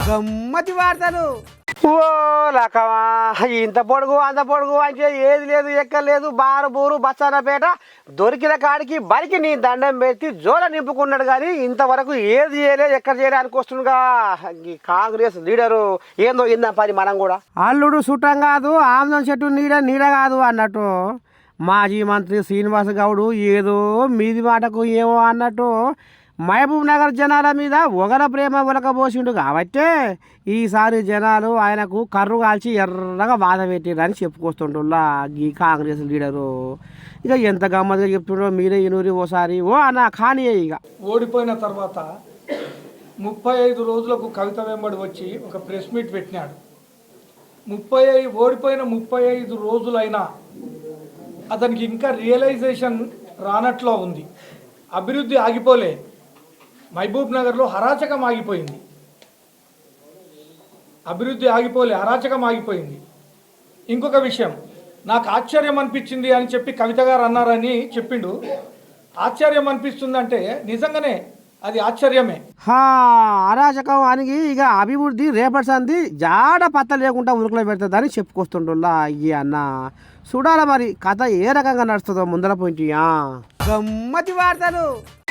గమ్మతి వార్తలు. ఓ లకమా, ఇంత పొడుగు అంత పొడుగు అంటే ఏది లేదు ఎక్కలేదు. బారు బూరు బచ్చానపేట దొరికిన కాడికి బరికి నీ దండం పెట్టి జోల నింపుకున్నాడు. కానీ ఇంతవరకు ఏది చేయలేదు, ఎక్కడ చేయలే అనుకొస్తుండగా ఈ కాంగ్రెస్ లీడరు ఏందో ఇందా పని. మనం కూడా అల్లుడు చుట్టం కాదు, ఆమ్దం చెట్టు నీడ కాదు అన్నట్టు మాజీ మంత్రి శ్రీనివాస్ గౌడు ఏదో మీది మాటకు ఏమో అన్నట్టు మహబూబ్ నగర్ జనాల మీద ఒగల ప్రేమ ఒలకబోసిండు. కాబట్టే ఈసారి జనాలు ఆయనకు కర్రు కాల్చి ఎర్రగా బాధ పెట్టిరని చెప్పుకొస్తుంటుల్లా ఈ కాంగ్రెస్ లీడరు. ఇక ఎంత గమ్మత్తుగా చెప్తుండో మీరే ఇనూరి ఓసారి. ఓ అన్న కానీ ఇక ఓడిపోయిన తర్వాత 35 రోజులకు కవిత వెంబడి వచ్చి ఒక ప్రెస్ మీట్ పెట్టినాడు. ఓడిపోయిన 35 రోజులైనా అతనికి ఇంకా రియలైజేషన్ రానట్లో ఉంది. అభివృద్ధి ఆగిపోలే. మహబూబ్ నగర్లో అరాచకం ఆగిపోయింది. అభివృద్ధి ఆగిపోలే, అరాచకం ఆగిపోయింది. ఇంకొక విషయం నాకు ఆశ్చర్యం అనిపించింది అని చెప్పి కవిత గారు అన్నారని చెప్పిండు. ఆశ్చర్యం అనిపిస్తుందంటే నిజంగానే అది ఆశ్చర్యమే. అరాచకం అని ఇక అభివృద్ధి రేపటి సంది జాడ పత్త లేకుండా ఉరుకులో పెడుతుందని చెప్పుకొస్తుండల్లా ఈ అన్న. చూడాల మరి కథ ఏ రకంగా నడుస్తుందో ముందర పోయింటి. గమ్మతి వార్తలు.